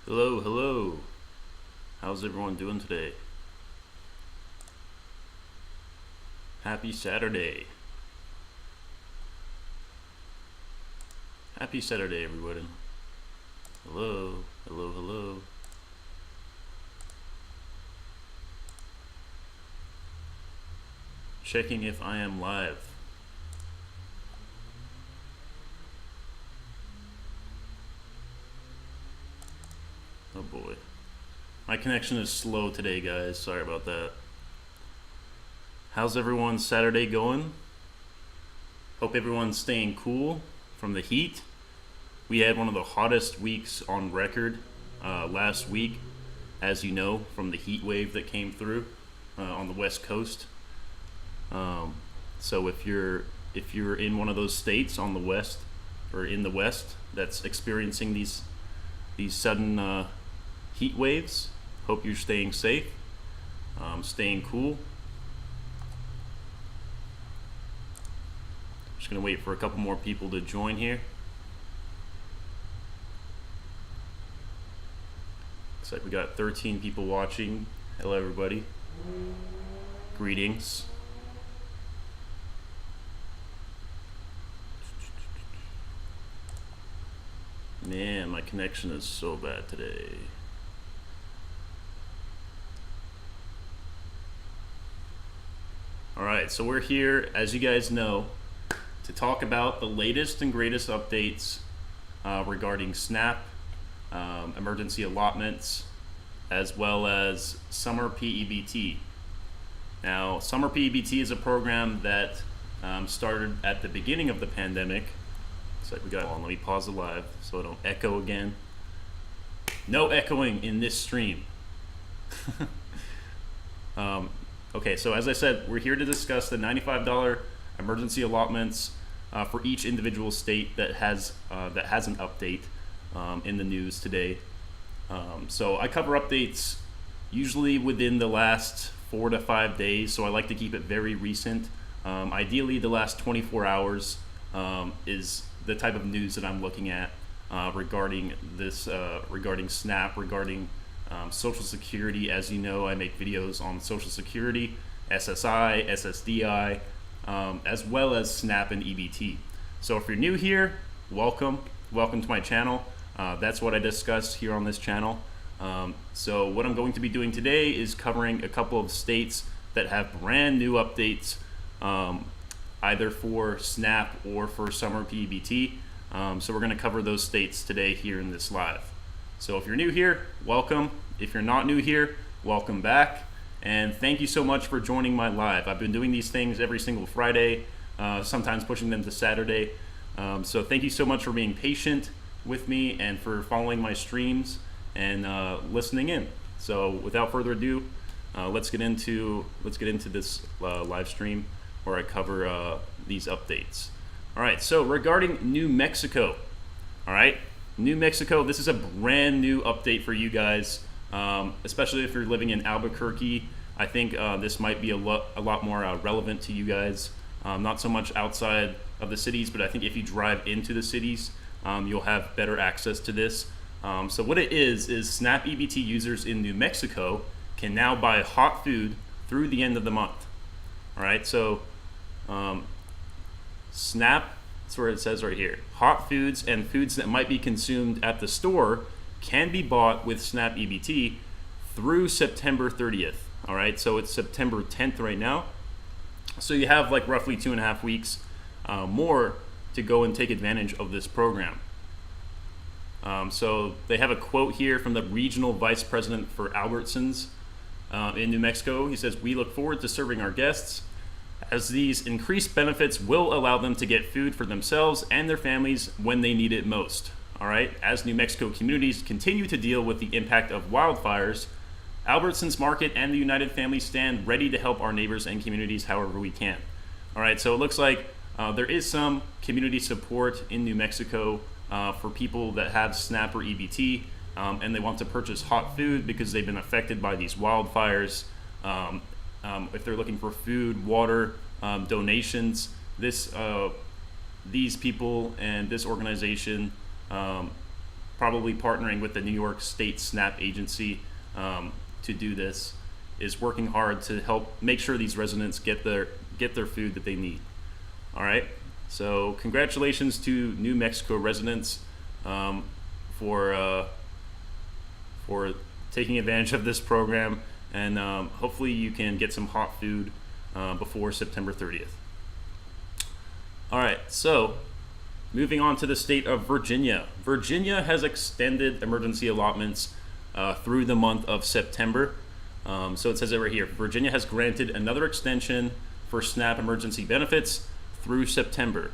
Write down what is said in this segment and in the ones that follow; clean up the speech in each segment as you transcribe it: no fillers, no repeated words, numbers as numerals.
Hello, hello. How's everyone doing today? Happy Saturday. Happy Saturday, everybody. Hello, hello, hello. Checking if I am live. Oh boy. My connection is slow today, guys. Sorry about that. How's everyone's Saturday going? Hope everyone's staying cool from the heat. We had one of the hottest weeks on record last week, as you know, from the heat wave that came through on the West Coast. So if you're in one of those states on the west or in the west that's experiencing these sudden heat waves, hope you're staying safe, staying cool. Just gonna wait for a couple more people to join here. Looks like we got 13 people watching. Hello, everybody. Greetings. Man, my connection is so bad today. Alright, so we're here, as you guys know, to talk about the latest and greatest updates regarding SNAP, emergency allotments, as well as Summer P-EBT. Now, Summer P-EBT is a program that started at the beginning of the pandemic. So we got, let me pause the live so I don't echo again. No echoing in this stream. Okay, so as I said, we're here to discuss the $95 emergency allotments for each individual state that has an update in the news today. So I cover updates usually within the last 4 to 5 days, so I like to keep it very recent. Ideally, the last 24 hours is the type of news that I'm looking at regarding this, regarding SNAP, regarding Social Security. As you know, I make videos on Social Security, SSI, SSDI, as well as SNAP and EBT. So if you're new here, welcome to my channel. That's what I discuss here on this channel. So what I'm going to be doing today is covering a couple of states that have brand new updates, either for SNAP or for Summer P-EBT. So we're going to cover those states today here in this live. So if you're new here, welcome. If you're not new here, welcome back. And thank you so much for joining my live. I've been doing these things every single Friday, sometimes pushing them to Saturday. So thank you so much for being patient with me and for following my streams and listening in. So without further ado, let's get into this live stream where I cover these updates. All right, so regarding New Mexico, all right, New Mexico, this is a brand new update for you guys, especially if you're living in Albuquerque. I think this might be a lot more relevant to you guys, not so much outside of the cities, but I think if you drive into the cities, you'll have better access to this. So what it is SNAP EBT users in New Mexico can now buy hot food through the end of the month. All right, so SNAP, that's where it says right here. Hot foods and foods that might be consumed at the store can be bought with SNAP EBT through September 30th. All right, so it's September 10th right now. So you have like roughly 2.5 weeks more to go and take advantage of this program. So they have a quote here from the regional vice president for Albertsons in New Mexico. He says, "We look forward to serving our guests, as these increased benefits will allow them to get food for themselves and their families when they need it most." All right, as New Mexico communities continue to deal with the impact of wildfires, Albertsons Market and the United Family stand ready to help our neighbors and communities however we can. All right, so it looks like there is some community support in New Mexico for people that have SNAP or EBT and they want to purchase hot food because they've been affected by these wildfires. If they're looking for food, water, donations, these people and this organization probably partnering with the New York State SNAP agency to do this, is working hard to help make sure these residents get their food that they need. All right. So congratulations to New Mexico residents for taking advantage of this program, and hopefully you can get some hot food before September 30th. All right, so moving on to the state of Virginia. Virginia has extended emergency allotments through the month of September. So it says it right here. Virginia has granted another extension for SNAP emergency benefits through September.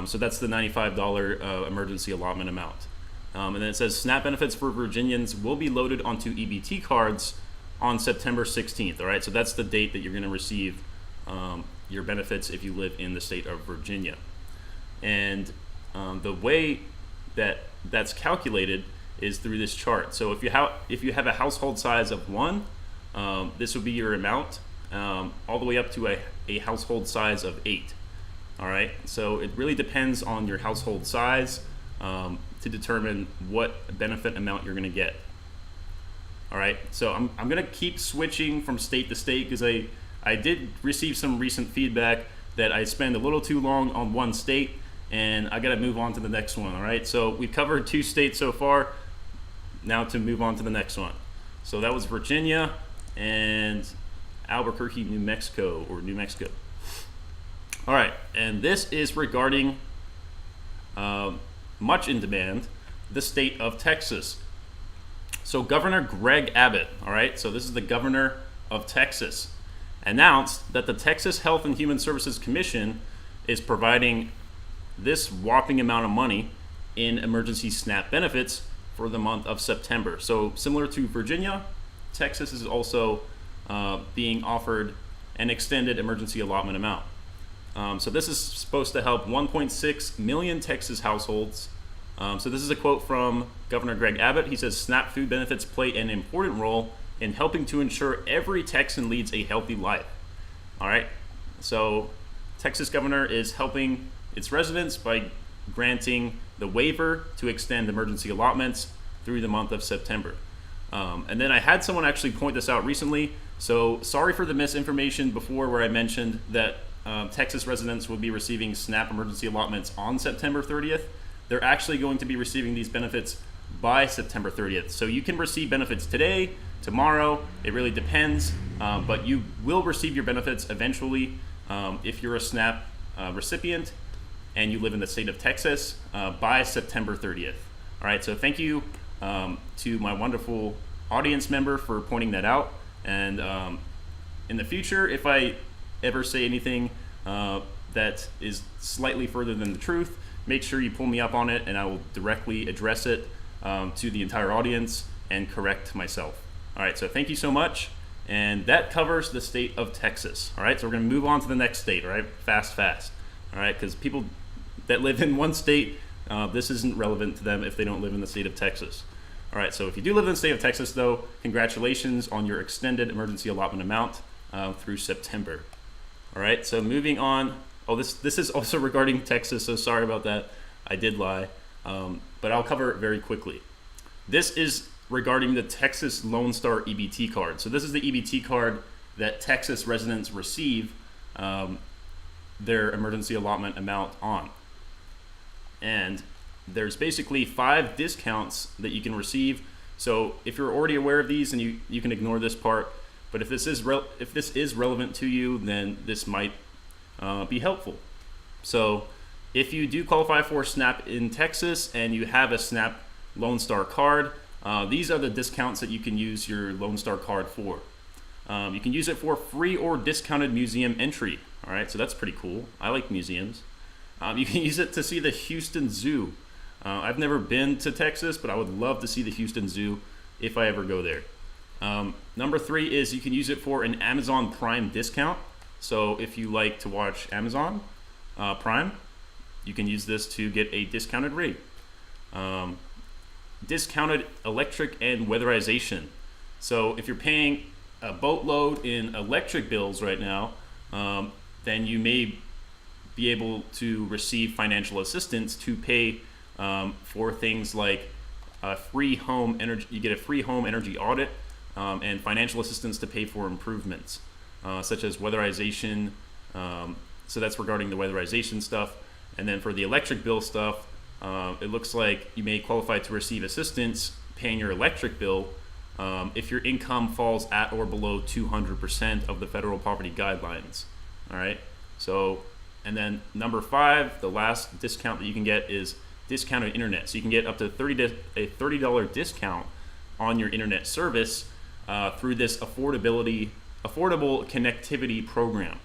So that's the $95 emergency allotment amount. And then it says SNAP benefits for Virginians will be loaded onto EBT cards on September 16th. All right, so that's the date that you're going to receive your benefits if you live in the state of Virginia. And the way that that's calculated is through this chart. So if you have a household size of 1, this would be your amount, all the way up to a household size of 8. All right, so it really depends on your household size to determine what benefit amount you're going to get. All right, so I'm going to keep switching from state to state because I did receive some recent feedback that I spend a little too long on one state, and I got to move on to the next one. All right, so we've covered 2 states so far. Now to move on to the next one. So that was Virginia and Albuquerque, New Mexico, or New Mexico. All right, and this is regarding much in demand, the state of Texas. So Governor Greg Abbott, all right, so this is the governor of Texas, announced that the Texas Health and Human Services Commission is providing this whopping amount of money in emergency SNAP benefits for the month of September. So similar to Virginia, Texas is also being offered an extended emergency allotment amount. So this is supposed to help 1.6 million Texas households. So this is a quote from Governor Greg Abbott. He says, SNAP food benefits play an important role in helping to ensure every Texan leads a healthy life. All right, so Texas governor is helping its residents by granting the waiver to extend emergency allotments through the month of September. And then I had someone actually point this out recently. So sorry for the misinformation before where I mentioned that Texas residents will be receiving SNAP emergency allotments on September 30th. They're actually going to be receiving these benefits by September 30th. So you can receive benefits today, tomorrow, it really depends, but you will receive your benefits eventually if you're a SNAP recipient and you live in the state of Texas by September 30th. All right, so thank you to my wonderful audience member for pointing that out. And in the future, if I ever say anything that is slightly further than the truth, make sure you pull me up on it and I will directly address it to the entire audience and correct myself. All right, so thank you so much. And that covers the state of Texas. All right, so we're going to move on to the next state, all right? Fast. All right, because people that live in one state, this isn't relevant to them if they don't live in the state of Texas. All right, so if you do live in the state of Texas, though, congratulations on your extended emergency allotment amount through September. All right, so moving on. Oh, this is also regarding Texas, so sorry about that. I did lie, but I'll cover it very quickly. This is regarding the Texas Lone Star EBT card. So this is the EBT card that Texas residents receive their emergency allotment amount on. And there's basically 5 discounts that you can receive. So if you're already aware of these, and you can ignore this part, but if this is relevant to you, then this might be helpful. So if you do qualify for SNAP in Texas and you have a SNAP Lone Star card, these are the discounts that you can use your Lone Star card for. You can use it for free or discounted museum entry. All right, so that's pretty cool. I like museums. You can use it to see the Houston Zoo. I've never been to Texas, but I would love to see the Houston Zoo if I ever go there. Number 3 is you can use it for an Amazon Prime discount. So if you like to watch Amazon Prime, you can use this to get a discounted rate. Discounted electric and weatherization. So if you're paying a boatload in electric bills right now, then you may be able to receive financial assistance to pay for things like free home energy. You get a free home energy audit and financial assistance to pay for improvements, such as weatherization. So that's regarding the weatherization stuff. And then for the electric bill stuff, it looks like you may qualify to receive assistance paying your electric bill if your income falls at or below 200% of the federal poverty guidelines. All right. So, and then number 5, the last discount that you can get is discounted internet. So you can get up to a $30 discount on your internet service through this affordable connectivity program.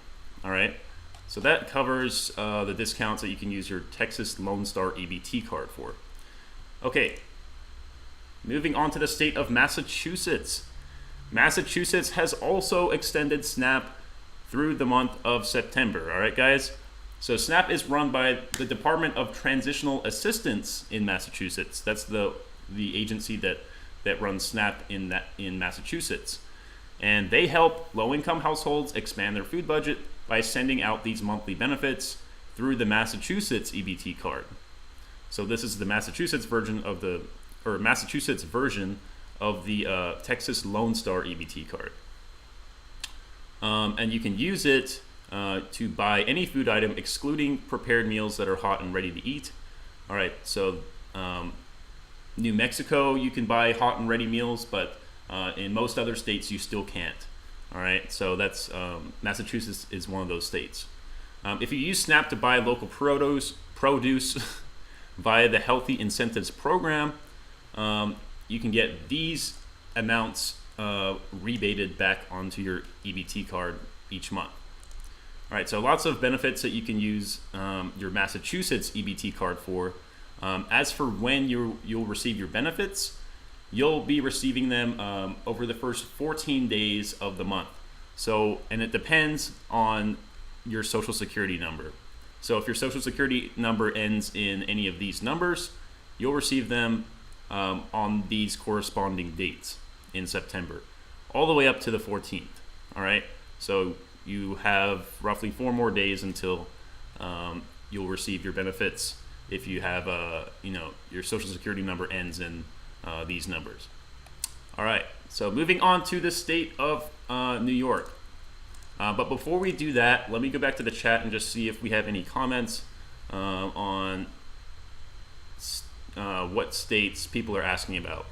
All right. So that covers the discounts that you can use your Texas Lone Star EBT card for. Okay. Moving on to the state of Massachusetts. Massachusetts has also extended SNAP through the month of September. All right, guys. So SNAP is run by the Department of Transitional Assistance in Massachusetts. That's the agency that runs SNAP in Massachusetts. And they help low-income households expand their food budget by sending out these monthly benefits through the Massachusetts EBT card. So this is the Massachusetts version of the Texas Lone Star EBT card. And you can use it to buy any food item excluding prepared meals that are hot and ready to eat. All right, so New Mexico, you can buy hot and ready meals, but in most other states you still can't. All right, so that's Massachusetts is one of those states. If you use SNAP to buy local produce via the Healthy Incentives Program, you can get these amounts rebated back onto your EBT card each month. All right, so lots of benefits that you can use your Massachusetts EBT card for. As for when you'll receive your benefits, you'll be receiving them over the first 14 days of the month. So, and it depends on your Social Security number. So if your Social Security number ends in any of these numbers, you'll receive them on these corresponding dates in September, all the way up to the 14th. All right, so you have roughly 4 more days until you'll receive your benefits if you have your Social Security number ends in these numbers. All right, so moving on to the state of New York. But before we do that, let me go back to the chat and just see if we have any comments on what states people are asking about.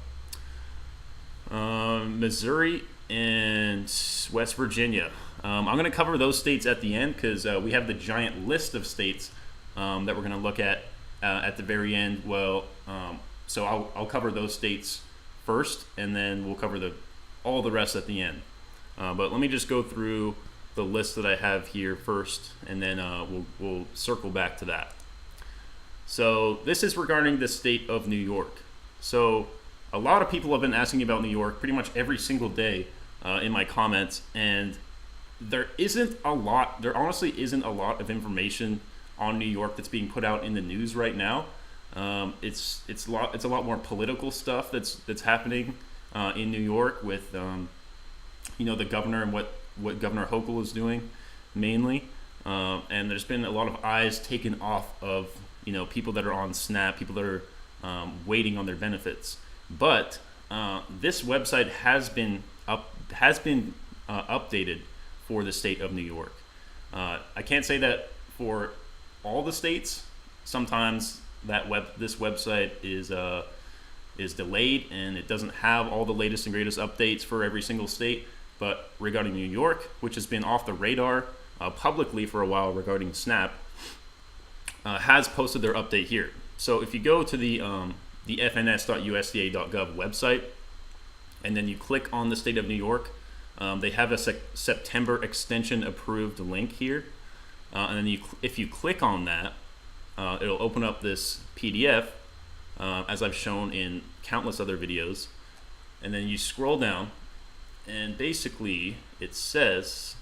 Missouri and West Virginia. I'm going to cover those states at the end because we have the giant list of states that we're going to look at the very end. Well, so I'll cover those states first, and then we'll cover all the rest at the end. But let me just go through the list that I have here first, and then we'll circle back to that. So this is regarding the state of New York. So a lot of people have been asking about New York pretty much every single day in my comments, and there honestly isn't a lot of information on New York that's being put out in the news right now. It's a lot more political stuff that's happening in New York with the governor and what Governor Hochul is doing mainly, and there's been a lot of eyes taken off of people that are on SNAP, people that are waiting on their benefits. But this website has been updated for the state of New York. I can't say that for all the states. Sometimes this website is delayed and it doesn't have all the latest and greatest updates for every single state. But regarding New York, which has been off the radar publicly for a while regarding SNAP, has posted their update here. So if you go to the fns.usda.gov website, and then you click on the state of New York, they have a September extension approved link here, and then if you click on that, it'll open up this PDF, as I've shown in countless other videos, and then you scroll down, and basically it says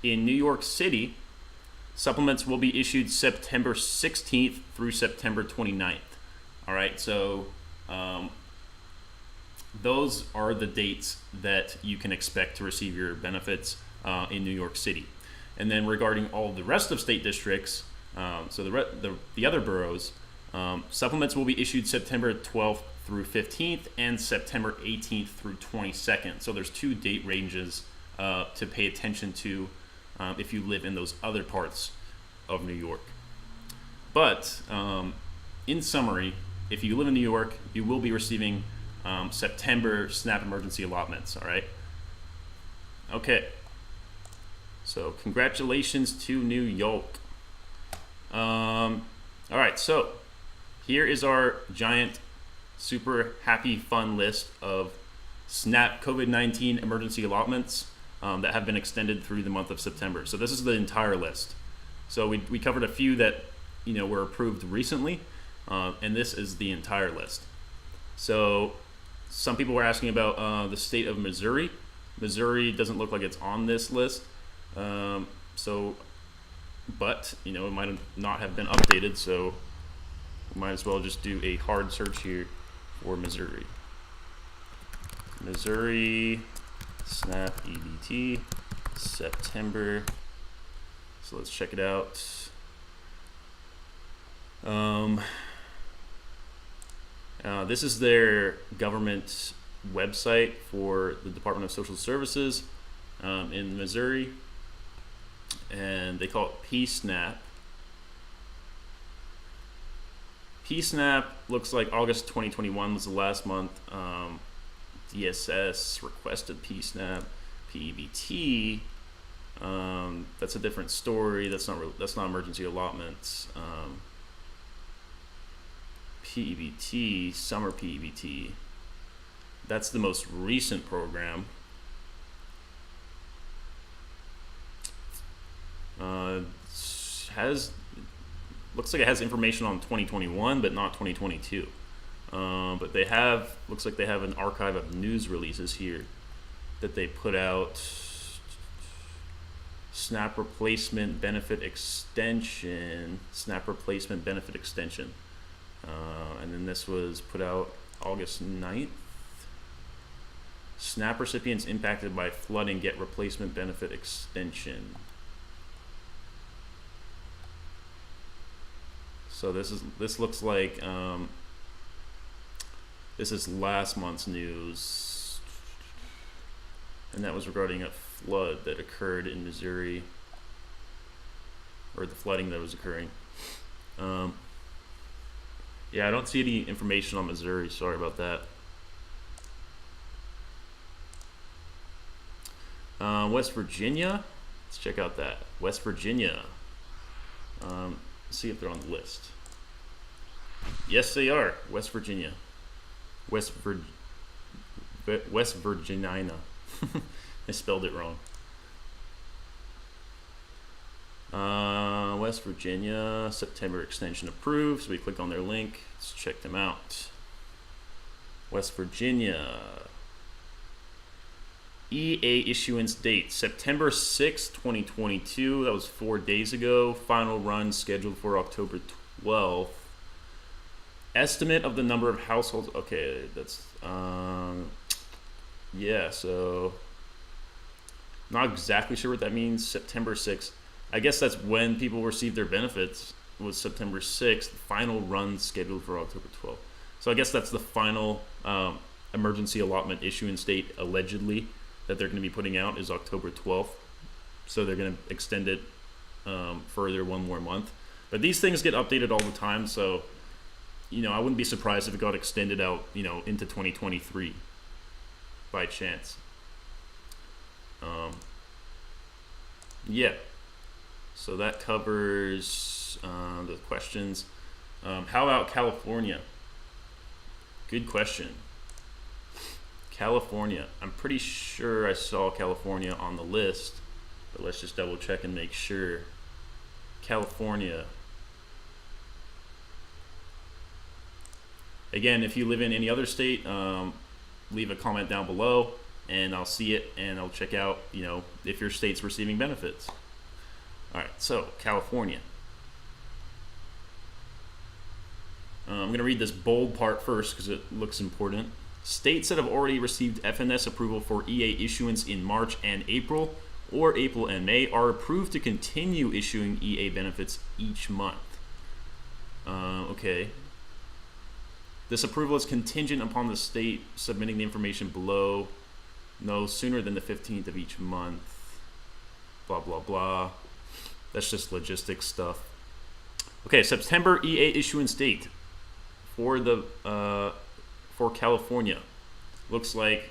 in New York City, supplements will be issued September 16th through September 29th. All right, so those are the dates that you can expect to receive your benefits in New York City. And then regarding all the rest of state districts, so the other boroughs, Supplements will be issued September 12th through 15th and September 18th through 22nd. So there's 2 date ranges to pay attention to if you live in those other parts of New York. But in summary, if you live in New York, you will be receiving September SNAP emergency allotments, all right? Okay. So congratulations to New York. All right, so here is our giant, super happy, fun list of SNAP COVID-19 emergency allotments that have been extended through the month of September. So this is the entire list. So we covered a few that were approved recently, and this is the entire list. So some people were asking about the state of Missouri. Missouri doesn't look like it's on this list. But it might not have been updated, so we might as well just do a hard search here for Missouri. Missouri SNAP EBT September. So let's check it out. This is their government website for the Department of Social Services in Missouri, and they call it P-SNAP. P-SNAP looks like August 2021 was the last month. DSS requested P-SNAP. P-EBT, that's a different story. That's not emergency allotments. P-EBT, Summer P-EBT, that's the most recent program. Looks like it has information on 2021, but not 2022. But looks like they have an archive of news releases here that they put out. SNAP replacement benefit extension. And then this was put out August 9th. SNAP recipients impacted by flooding get replacement benefit extension. So this looks like this is last month's news, and that was regarding a flood that occurred in Missouri, or the flooding that was occurring. Yeah, I don't see any information on Missouri. Sorry about that. West Virginia. Let's check out that. West Virginia. See if they're on the list. Yes, they are. West Virginia. West Virginia. I spelled it wrong. West Virginia, September extension approved. So we click on their link. Let's check them out. West Virginia. EA issuance date, September 6th, 2022. That was 4 days ago. Final run scheduled for October 12th. Estimate of the number of households. Okay, that's, yeah, so not exactly sure what that means. September 6th. I guess that's when people receive their benefits, was September 6th. Final run scheduled for October 12th. So I guess that's the final emergency allotment issuance date, allegedly, that they're going to be putting out is October 12th. So they're going to extend it further 1 more month. But these things get updated all the time, so I wouldn't be surprised if it got extended out, into 2023 by chance. Yeah. So that covers the questions. How about California? Good question. California. I'm pretty sure I saw California on the list, but let's just double check and make sure. California. Again, if you live in any other state, leave a comment down below and I'll see it and I'll check out, if your state's receiving benefits. All right, so California. I'm going to read this bold part first because it looks important. States that have already received FNS approval for EA issuance in March and April, or April and May, are approved to continue issuing EA benefits each month. Okay, This approval is contingent upon the state submitting the information below no sooner than the 15th of each month. Blah, blah, blah. That's just logistics stuff. Okay, September EA issuance date for California. Looks like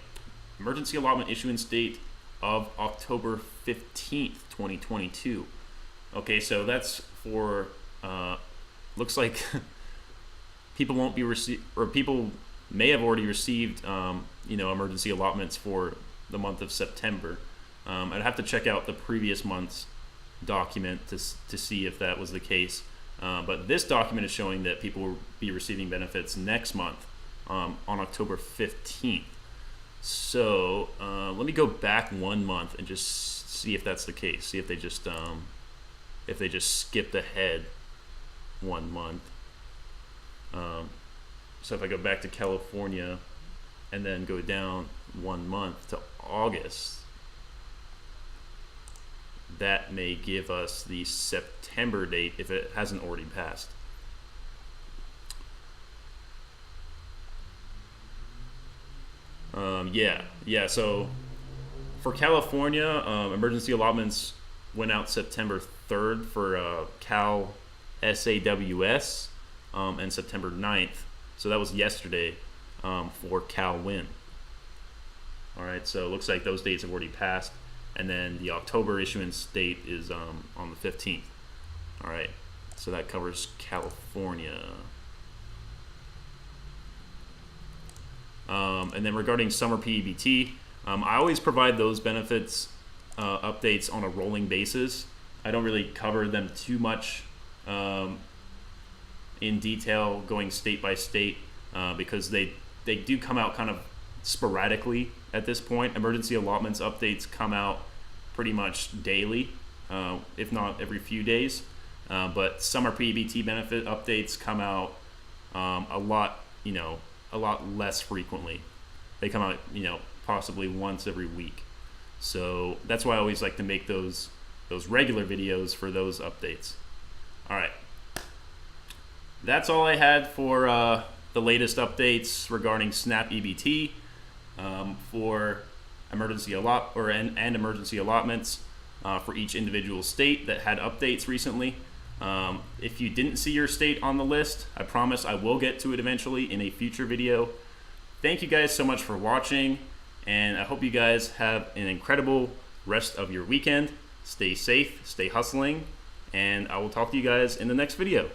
emergency allotment issuance date of October 15th, 2022. Okay, so that's for, looks like people won't be people may have already received, emergency allotments for the month of September. I'd have to check out the previous month's document to see if that was the case. But this document is showing that people will be receiving benefits next month on October 15th. So let me go back 1 month and just see if that's the case. See if they just skipped ahead 1 month. So if I go back to California and then go down 1 month to August, that may give us the September date if it hasn't already passed. Yeah. So for California, emergency allotments went out September 3rd for Cal SAWS, and September 9th. So that was yesterday for Cal Win. All right, so it looks like those dates have already passed. And then the October issuance date is on the 15th. All right, so that covers California. And then regarding Summer P-EBT, I always provide those benefits updates on a rolling basis. I don't really cover them too much in detail going state by state because they do come out kind of sporadically at this point. Emergency allotments updates come out pretty much daily, if not every few days. But Summer P-EBT benefit updates come out a lot less frequently. They come out, possibly once every week. So that's why I always like to make those regular videos for those updates. All right. That's all I had for the latest updates regarding SNAP EBT for emergency emergency allotments for each individual state that had updates recently. If you didn't see your state on the list, I promise I will get to it eventually in a future video. Thank you guys so much for watching, and I hope you guys have an incredible rest of your weekend. Stay safe, stay hustling, and I will talk to you guys in the next video.